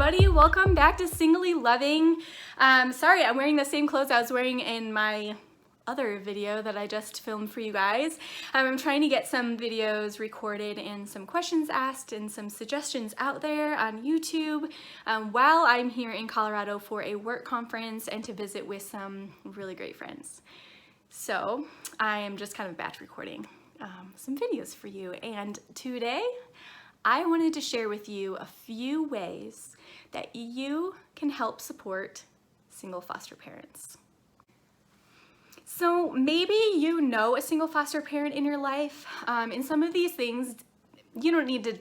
everybody, welcome back to Singly Loving. Sorry, I'm wearing the same clothes I was wearing in my other video that I just filmed for you guys. I'm trying to get some videos recorded and some questions asked and some suggestions out there on YouTube while I'm here in Colorado for a work conference and to visit with some really great friends. So I am just kind of batch recording some videos for you, and today I wanted to share with you a few ways that you can help support single foster parents. So maybe you know a single foster parent in your life, and some of these things, you don't need to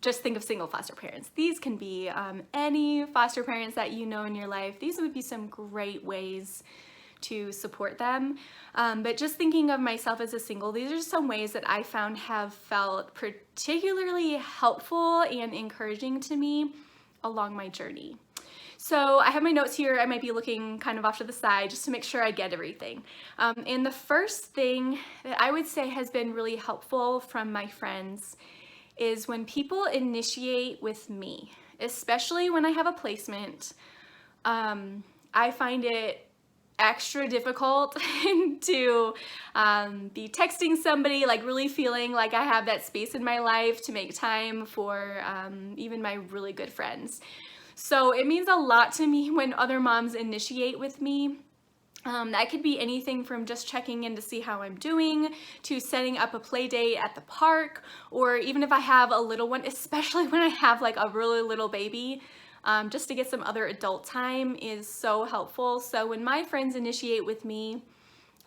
just think of single foster parents. These can be any foster parents that you know in your life. These would be some great ways to support them. But just thinking of myself as a single, these are some ways that I found have felt particularly helpful and encouraging to me along my journey. So I have my notes here. I might be looking kind of off to the side just to make sure I get everything. And the first thing that I would say has been really helpful from my friends is when people initiate with me, especially when I have a placement. I find it extra difficult to be texting somebody, like really feeling like I have that space in my life to make time for even my really good friends. So it means a lot to me when other moms initiate with me. That could be anything from just checking in to see how I'm doing, to setting up a play date at the park, or even if I have a little one, especially when I have like a really little baby, just to get some other adult time is so helpful. So when my friends initiate with me,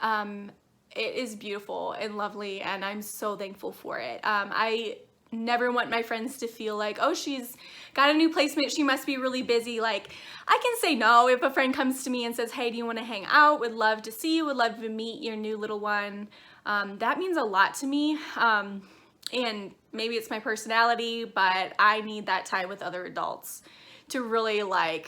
it is beautiful and lovely, and I'm so thankful for it. I never want my friends to feel like, oh, she's got a new placement, she must be really busy. Like, I can say no if a friend comes to me and says, hey, do you want to hang out? Would love to see you, would love to meet your new little one. That means a lot to me. And maybe it's my personality, but I need that time with other adults to really, like,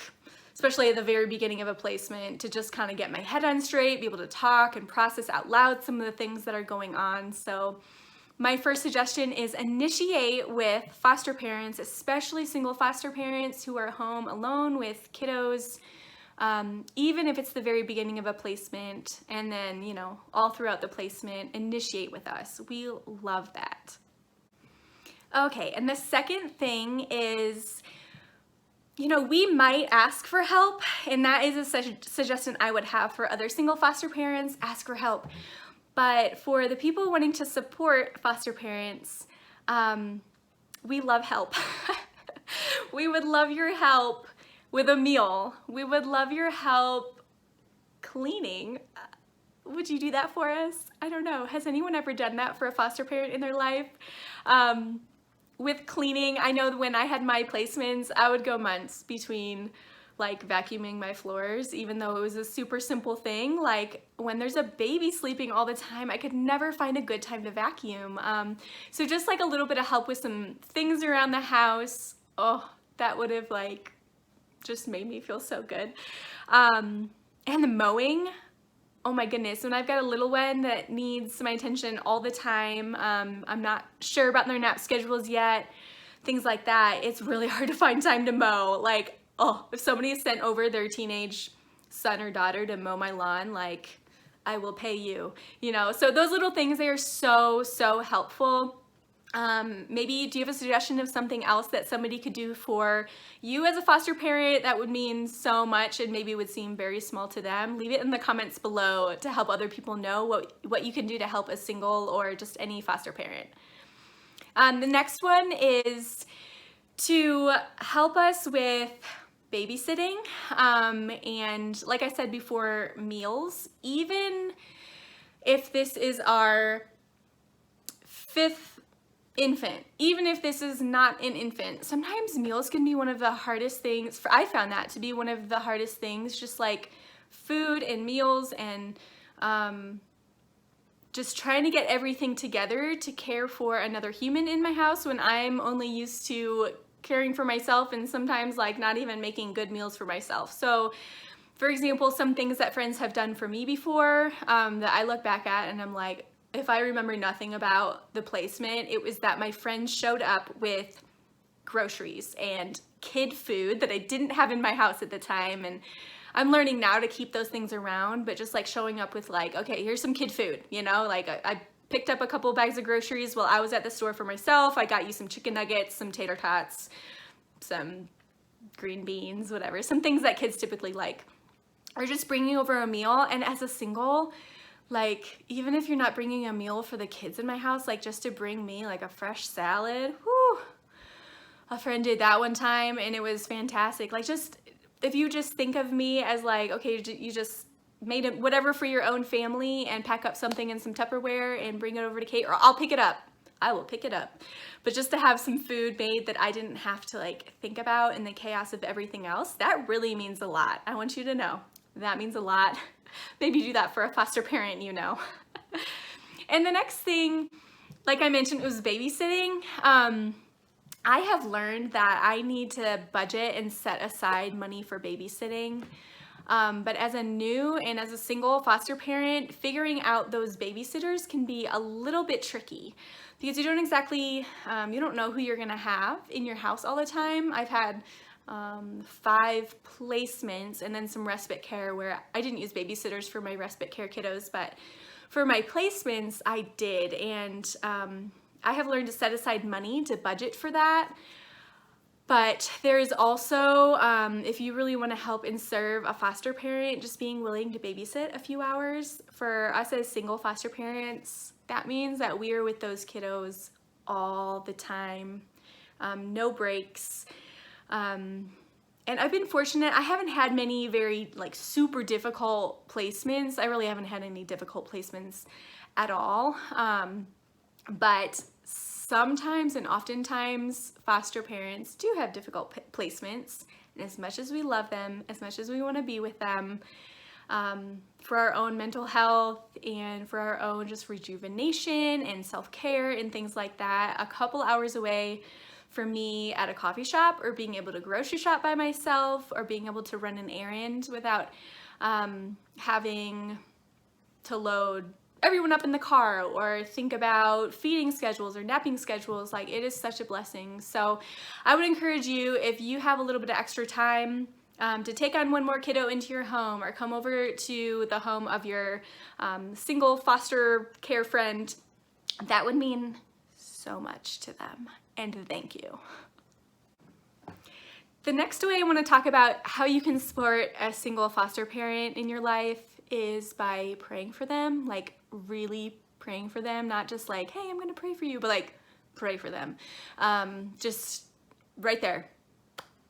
especially at the very beginning of a placement, to just kind of get my head on straight, be able to talk and process out loud some of the things that are going on. So my first suggestion is initiate with foster parents, especially single foster parents who are home alone with kiddos, even if it's the very beginning of a placement, and then, you know, all throughout the placement, initiate with us. We love that. Okay, and the second thing is, you know, we might ask for help, and that is a suggestion I would have for other single foster parents: ask for help. But for the people wanting to support foster parents, we love help. We would love your help with a meal. We would love your help cleaning. Would you do that for us? I don't know. Has anyone ever done that for a foster parent in their life? With cleaning, I know when I had my placements, I would go months between like vacuuming my floors, even though it was a super simple thing. Like when there's a baby sleeping all the time, I could never find a good time to vacuum. So just like a little bit of help with some things around the house, oh, that would have like just made me feel so good. And the mowing, oh my goodness, when I've got a little one that needs my attention all the time, I'm not sure about their nap schedules yet, things like that, it's really hard to find time to mow. Like, oh, if somebody has sent over their teenage son or daughter to mow my lawn, like, I will pay you, you know? So those little things, they are so, so helpful. Maybe do you have a suggestion of something else that somebody could do for you as a foster parent that would mean so much and maybe would seem very small to them? Leave it in the comments below to help other people know what you can do to help a single or just any foster parent. The next one is to help us with babysitting, and like I said before, meals. Even if this is our 5th infant, even if this is not an infant, sometimes meals can be one of the hardest things. I found that to be one of the hardest things, just like food and meals, and just trying to get everything together to care for another human in my house when I'm only used to caring for myself and sometimes like not even making good meals for myself. So for example, some things that friends have done for me before that I look back at and I'm like, if I remember nothing about the placement, it was that my friends showed up with groceries and kid food that I didn't have in my house at the time. And I'm learning now to keep those things around, but just like showing up with like, okay, here's some kid food, you know, like I picked up a couple bags of groceries while I was at the store for myself. I got you some chicken nuggets, some tater tots, some green beans, whatever, some things that kids typically like. Or just bringing over a meal. And as a single, like, even if you're not bringing a meal for the kids in my house, like just to bring me like a fresh salad, whew. A friend did that one time and it was fantastic. Like, just, if you just think of me as like, okay, you just made it whatever for your own family and pack up something in some Tupperware and bring it over to Kate, or I'll pick it up. I will pick it up. But just to have some food made that I didn't have to like think about in the chaos of everything else, that really means a lot. I want you to know that means a lot. Maybe do that for a foster parent, you know. And the next thing, like I mentioned, it was babysitting. I have learned that I need to budget and set aside money for babysitting. But as a new and as a single foster parent, figuring out those babysitters can be a little bit tricky because you don't exactly, you don't know who you're gonna have in your house all the time. I've had 5 placements and then some respite care where I didn't use babysitters for my respite care kiddos, but for my placements I did. And I have learned to set aside money to budget for that. But there is also, if you really want to help and serve a foster parent, just being willing to babysit a few hours. For us as single foster parents, that means that we are with those kiddos all the time, no breaks. And I've been fortunate. I haven't had many very like super difficult placements. I really haven't had any difficult placements at all. But sometimes and oftentimes foster parents do have difficult placements, and as much as we love them, as much as we want to be with them, for our own mental health and for our own just rejuvenation and self-care and things like that, a couple hours away for me at a coffee shop or being able to grocery shop by myself or being able to run an errand without having to load everyone up in the car or think about feeding schedules or napping schedules, like it is such a blessing. So I would encourage you, if you have a little bit of extra time, to take on one more kiddo into your home or come over to the home of your single foster care friend. That would mean so much to them, and thank you. The next way I want to talk about how you can support a single foster parent in your life is by praying for them, like really praying for them, not just like, hey, I'm gonna pray for you, but like pray for them. Just right there.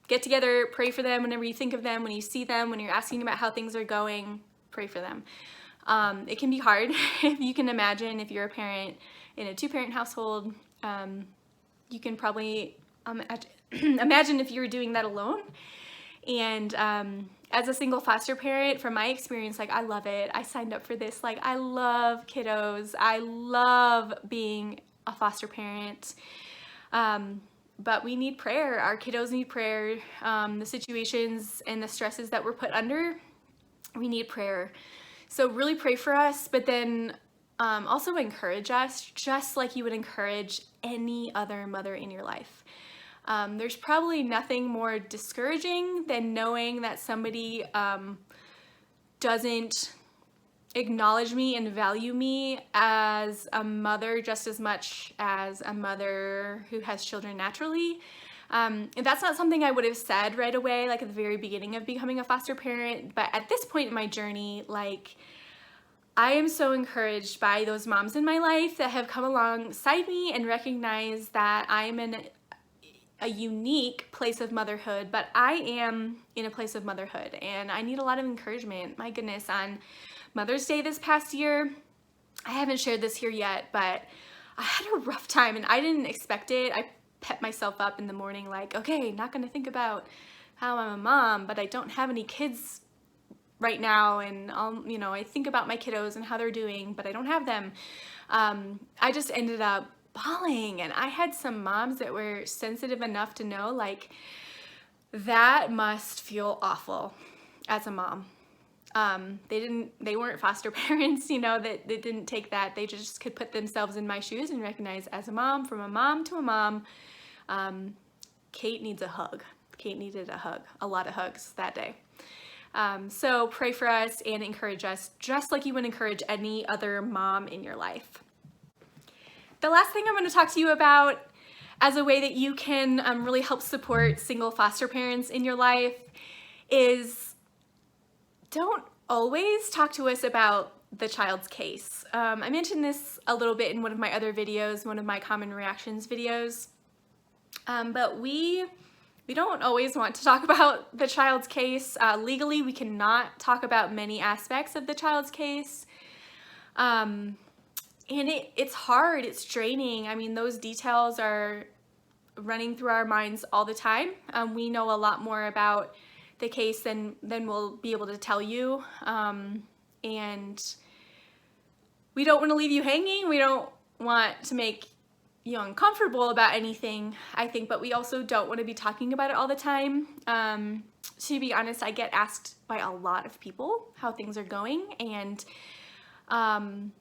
Get together, pray for them whenever you think of them, when you see them, when you're asking about how things are going, pray for them. It can be hard if you can imagine if you're a parent in a 2-parent household. You can probably imagine if you were doing that alone. And as a single foster parent, from my experience, like I love it. I signed up for this. Like I love kiddos. I love being a foster parent. But we need prayer. Our kiddos need prayer. The situations and the stresses that we're put under, we need prayer. So really pray for us, but then also encourage us just like you would encourage any other mother in your life. There's probably nothing more discouraging than knowing that somebody doesn't acknowledge me and value me as a mother just as much as a mother who has children naturally. And that's not something I would have said right away, like at the very beginning of becoming a foster parent, but at this point in my journey, like I am so encouraged by those moms in my life that have come alongside me and recognize that I'm in a unique place of motherhood, but I am in a place of motherhood and I need a lot of encouragement. My goodness, on Mother's Day this past year, I haven't shared this here yet, but I had a rough time and I didn't expect it. I pep myself up in the morning like, okay, not gonna think about how I'm a mom, but I don't have any kids right now, and I think about my kiddos and how they're doing, but I don't have them. I just ended up bawling, and I had some moms that were sensitive enough to know like that must feel awful as a mom. They weren't foster parents, that they didn't take that. They just could put themselves in my shoes and recognize as a mom, from a mom to a mom, Kate needs a hug. Kate needed a hug, a lot of hugs that day. So pray for us and encourage us just like you would encourage any other mom in your life. The last thing I'm going to talk to you about as a way that you can really help support single foster parents in your life is don't always talk to us about the child's case. I mentioned this a little bit in one of my other videos, one of my common reactions videos, but we don't always want to talk about the child's case. Legally, we cannot talk about many aspects of the child's case. And it's hard, it's draining. I mean, those details are running through our minds all the time. We know a lot more about the case than we'll be able to tell you. And we don't want to leave you hanging. We don't want to make you uncomfortable about anything, I think, but we also don't want to be talking about it all the time. To be honest, I get asked by a lot of people how things are going, and I'm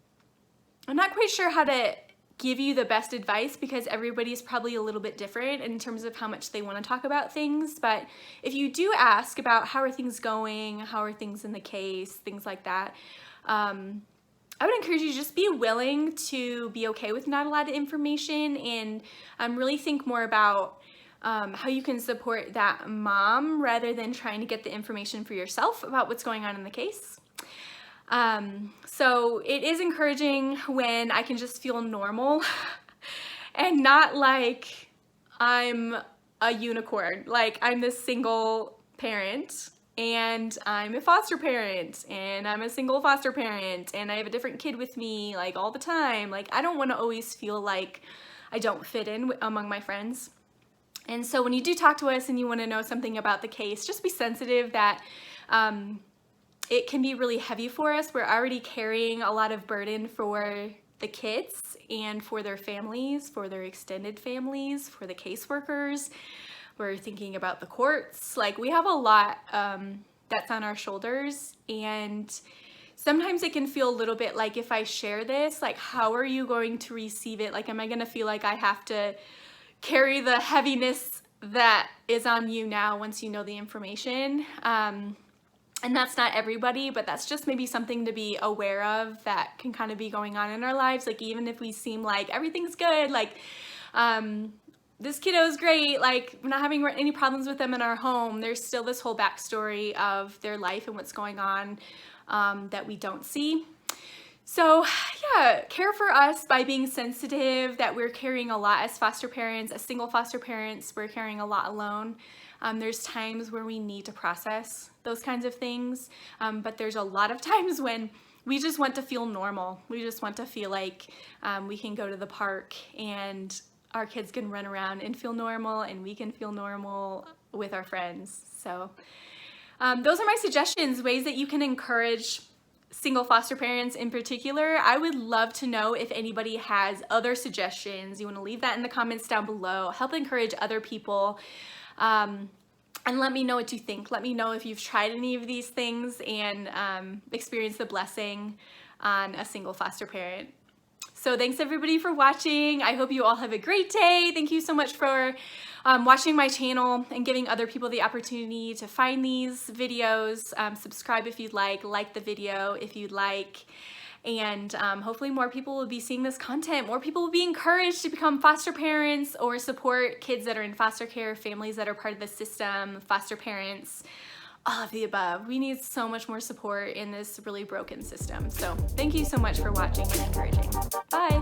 not quite sure how to give you the best advice because everybody's probably a little bit different in terms of how much they want to talk about things. But if you do ask about how are things going, how are things in the case, things like that, I would encourage you to just be willing to be okay with not a lot of information and really think more about how you can support that mom rather than trying to get the information for yourself about what's going on in the case. So it is encouraging when I can just feel normal and not like I'm a unicorn, like I'm this single parent and I'm a foster parent and I'm a single foster parent and I have a different kid with me like all the time. Like I don't want to always feel like I don't fit in among my friends. And so when you do talk to us and you want to know something about the case, just be sensitive that it can be really heavy for us. We're already carrying a lot of burden for the kids and for their families, for their extended families, for the caseworkers. We're thinking about the courts. Like we have a lot that's on our shoulders, and sometimes it can feel a little bit like if I share this, like how are you going to receive it? Like am I gonna feel like I have to carry the heaviness that is on you now once you know the information? And that's not everybody, but that's just maybe something to be aware of that can kind of be going on in our lives. Like even if we seem like everything's good, like this kiddo's great, like we're not having any problems with them in our home, there's still this whole backstory of their life and what's going on that we don't see. So yeah, care for us by being sensitive that we're carrying a lot as foster parents, as single foster parents, we're carrying a lot alone. There's times where we need to process those kinds of things, but there's a lot of times when we just want to feel normal. We just want to feel like we can go to the park and our kids can run around and feel normal, and we can feel normal with our friends. So those are my suggestions, ways that you can encourage single foster parents in particular. I would love to know if anybody has other suggestions. You want to leave that in the comments down below. Help encourage other people. And let me know what you think. Let me know if you've tried any of these things and experienced the blessing on a single foster parent. So thanks everybody for watching. I hope you all have a great day. Thank you so much for watching my channel and giving other people the opportunity to find these videos. Subscribe if you'd like the video if you'd like. And hopefully more people will be seeing this content. More people will be encouraged to become foster parents or support kids that are in foster care, families that are part of the system, foster parents, all of the above. We need so much more support in this really broken system. So thank you so much for watching and encouraging. Bye.